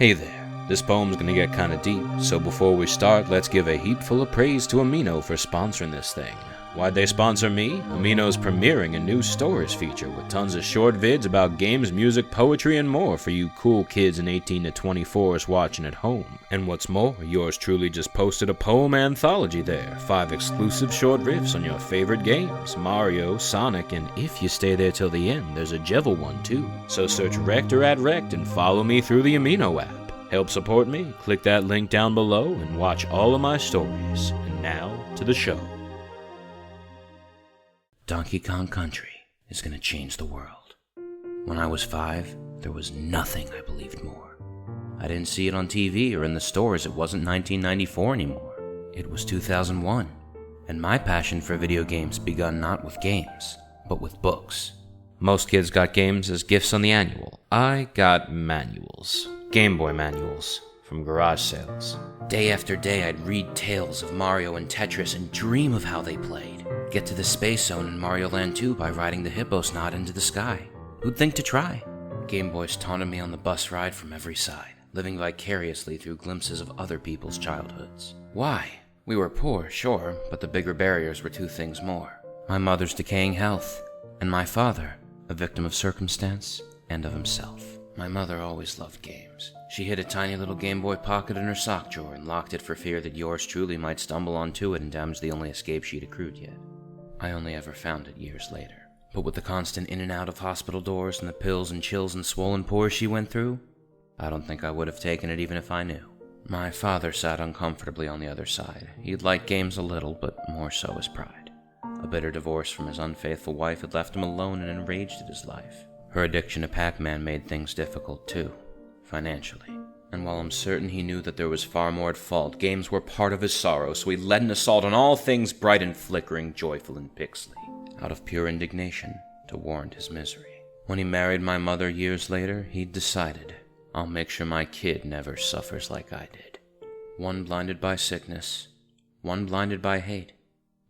Hey there, this poem's gonna get kinda deep, so before we start, let's give a heap full of praise to Amino for sponsoring this thing. Why'd they sponsor me? Amino's premiering a new stories feature with tons of short vids about games, music, poetry, and more for you cool kids in 18 to 24s watching at home. And what's more, yours truly just posted a poem anthology there, 5 exclusive short riffs on your favorite games, Mario, Sonic, and if you stay there till the end, there's a Jevil one too. So search Rect or @Rect and follow me through the Amino app. Help support me, click that link down below and watch all of my stories. And now, to the show. Donkey Kong Country is gonna change the world. When I was 5, there was nothing I believed more. I didn't see it on TV or in the stores. It wasn't 1994 anymore. It was 2001. And my passion for video games begun not with games, but with books. Most kids got games as gifts on the annual. I got manuals. Game Boy manuals from garage sales. Day after day, I'd read tales of Mario and Tetris and dream of how they played. Get to the space zone in Mario Land 2 by riding the hippo snot into the sky. Who'd think to try? Game Boys taunted me on the bus ride from every side, living vicariously through glimpses of other people's childhoods. Why? We were poor, sure, but the bigger barriers were 2 things more. My mother's decaying health, and my father, a victim of circumstance and of himself. My mother always loved games. She hid a tiny little Game Boy Pocket in her sock drawer and locked it for fear that yours truly might stumble onto it and damage the only escape she'd accrued yet. I only ever found it years later. But with the constant in and out of hospital doors and the pills and chills and swollen pores she went through, I don't think I would have taken it even if I knew. My father sat uncomfortably on the other side. He'd liked games a little, but more so his pride. A bitter divorce from his unfaithful wife had left him alone and enraged at his life. Her addiction to Pac-Man made things difficult too, financially. And while I'm certain he knew that there was far more at fault, games were part of his sorrow, so he led an assault on all things bright and flickering, joyful and pixely, out of pure indignation to warrant his misery. When he married my mother years later, he'd decided, I'll make sure my kid never suffers like I did. One blinded by sickness, one blinded by hate,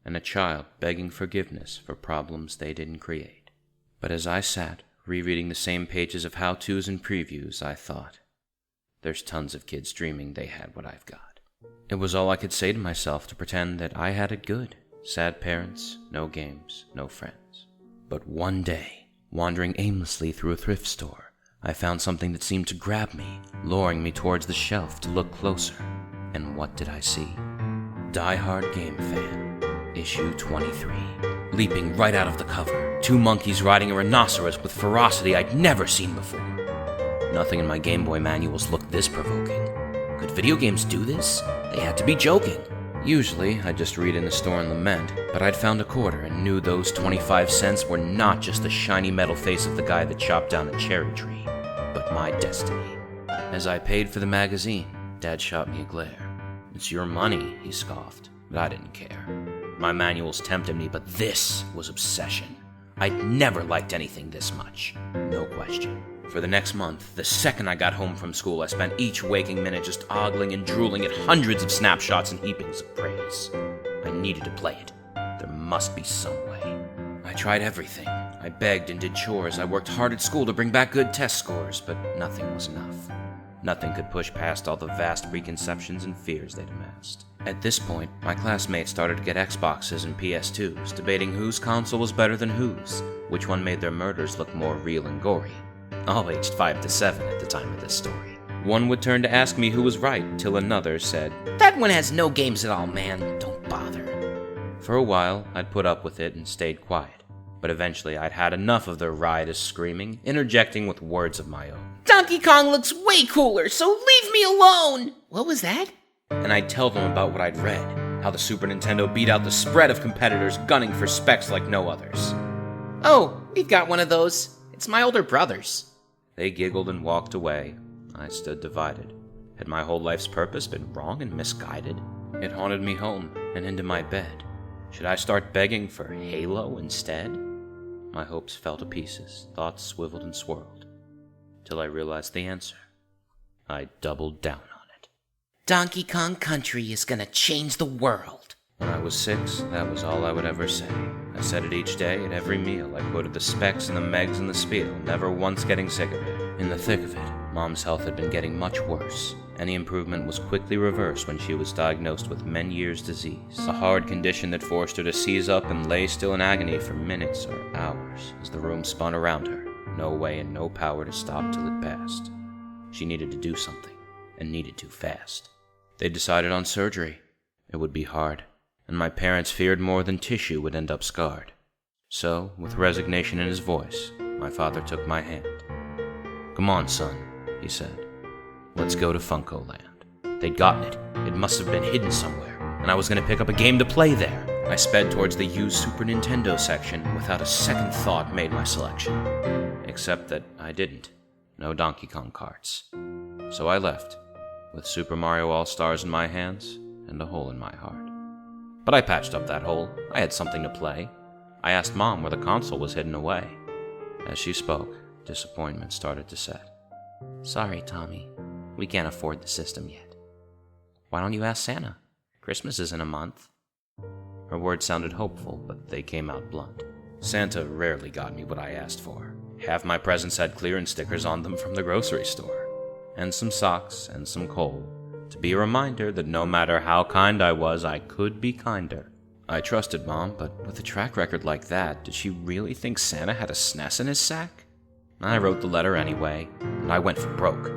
and a child begging forgiveness for problems they didn't create. But as I sat, rereading the same pages of how-tos and previews, I thought, there's tons of kids dreaming they had what I've got. It was all I could say to myself to pretend that I had it good. Sad parents, no games, no friends. But one day, wandering aimlessly through a thrift store, I found something that seemed to grab me, luring me towards the shelf to look closer. And what did I see? Die Hard Game Fan, issue 23. Leaping right out of the cover, 2 monkeys riding a rhinoceros with ferocity I'd never seen before. Nothing in my Game Boy manuals looked this provoking. Could video games do this? They had to be joking. Usually, I'd just read in the store and lament, but I'd found a quarter and knew those 25 cents were not just the shiny metal face of the guy that chopped down a cherry tree, but my destiny. As I paid for the magazine, Dad shot me a glare. It's your money, he scoffed, but I didn't care. My manuals tempted me, but this was obsession. I'd never liked anything this much. No question. For the next month, the second I got home from school, I spent each waking minute just ogling and drooling at hundreds of snapshots and heapings of praise. I needed to play it. There must be some way. I tried everything. I begged and did chores. I worked hard at school to bring back good test scores, but nothing was enough. Nothing could push past all the vast preconceptions and fears they'd amassed. At this point, my classmates started to get Xboxes and PS2s, debating whose console was better than whose, which one made their murders look more real and gory. All aged 5 to 7 at the time of this story. One would turn to ask me who was right, till another said, "That one has no games at all, man. Don't bother." For a while, I'd put up with it and stayed quiet. But eventually, I'd had enough of their riotous screaming, interjecting with words of my own. "Donkey Kong looks way cooler, so leave me alone!" "What was that?" And I'd tell them about what I'd read, how the Super Nintendo beat out the spread of competitors gunning for specs like no others. "Oh, we've got one of those. It's my older brother's." They giggled and walked away. I stood divided. Had my whole life's purpose been wrong and misguided? It haunted me home and into my bed. Should I start begging for Halo instead? My hopes fell to pieces, thoughts swiveled and swirled, till I realized the answer. I doubled down on it. Donkey Kong Country is gonna change the world. When I was 6, that was all I would ever say. I said it each day at every meal. I quoted the specs and the megs and the spiel, never once getting sick of it. In the thick of it, Mom's health had been getting much worse. Any improvement was quickly reversed when she was diagnosed with Meniere's disease, a hard condition that forced her to seize up and lay still in agony for minutes or hours as the room spun around her, no way and no power to stop till it passed. She needed to do something, and needed to fast. They decided on surgery. It would be hard, and my parents feared more than tissue would end up scarred. So, with resignation in his voice, my father took my hand. "Come on, son," he said. "Let's go to Funko Land." They'd gotten it. It must have been hidden somewhere, and I was going to pick up a game to play there. I sped towards the used Super Nintendo section and without a second thought made my selection. Except that I didn't. No Donkey Kong carts. So I left, with Super Mario All-Stars in my hands and a hole in my heart. But I patched up that hole. I had something to play. I asked Mom where the console was hidden away. As she spoke, disappointment started to set. "Sorry, Tommy. We can't afford the system yet." "Why don't you ask Santa? Christmas is in a month." Her words sounded hopeful, but they came out blunt. Santa rarely got me what I asked for. Half my presents had clearance stickers on them from the grocery store. And some socks and some coal, to be a reminder that no matter how kind I was, I could be kinder. I trusted Mom, but with a track record like that, did she really think Santa had a SNES in his sack? I wrote the letter anyway, and I went for broke.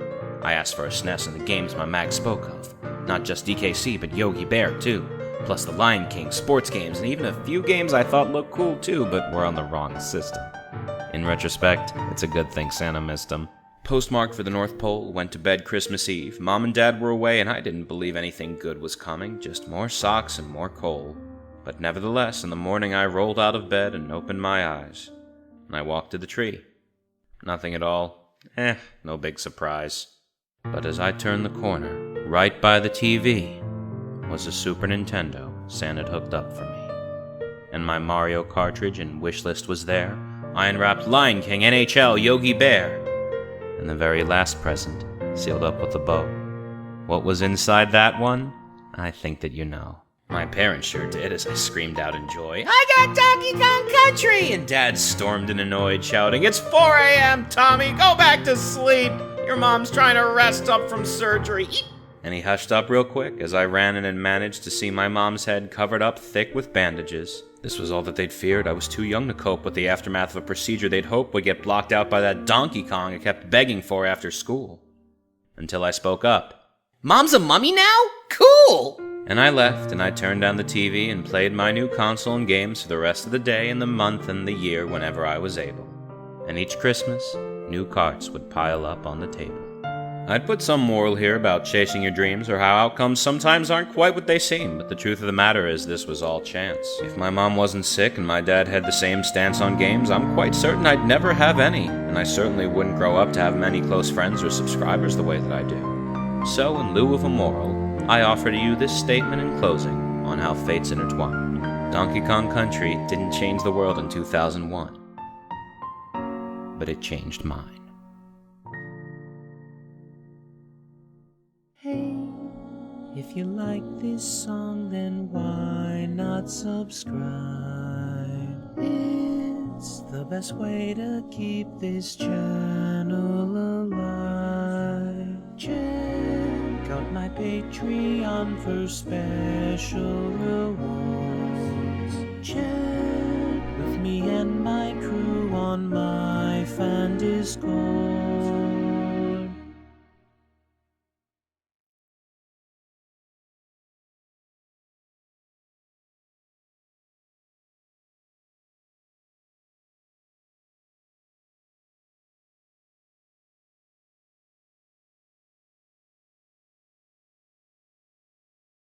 I asked for a SNES and the games my mag spoke of. Not just DKC, but Yogi Bear, too. Plus the Lion King, sports games, and even a few games I thought looked cool, too, but were on the wrong system. In retrospect, it's a good thing Santa missed them. Postmarked for the North Pole, went to bed Christmas Eve. Mom and Dad were away, and I didn't believe anything good was coming, just more socks and more coal. But nevertheless, in the morning I rolled out of bed and opened my eyes. And I walked to the tree. Nothing at all. No big surprise. But as I turned the corner, right by the TV, was a Super Nintendo Santa had hooked up for me. And my Mario cartridge and wish list was there. I unwrapped Lion King, NHL, Yogi Bear. And the very last present, sealed up with a bow. What was inside that one? I think that you know. My parents sure did as I screamed out in joy, "I got Donkey Kong Country!" And Dad stormed in annoyed, shouting, "It's 4 a.m., Tommy! Go back to sleep! Your mom's trying to rest up from surgery!" And he hushed up real quick as I ran in and managed to see my mom's head covered up thick with bandages. This was all that they'd feared. I was too young to cope with the aftermath of a procedure they'd hoped would get blocked out by that Donkey Kong I kept begging for after school. Until I spoke up. "Mom's a mummy now? Cool!" And I left, and I turned down the TV and played my new console and games for the rest of the day and the month and the year whenever I was able. And each Christmas, new carts would pile up on the table. I'd put some moral here about chasing your dreams or how outcomes sometimes aren't quite what they seem, but the truth of the matter is this was all chance. If my mom wasn't sick and my dad had the same stance on games, I'm quite certain I'd never have any, and I certainly wouldn't grow up to have many close friends or subscribers the way that I do. So, in lieu of a moral, I offer to you this statement in closing on how fates intertwine. Donkey Kong Country didn't change the world in 2001, but it changed mine. Hey, if you like this song, then why not subscribe? It's the best way to keep this channel alive. Check out my Patreon for special rewards. Chat with me and my crew on my fan Discord.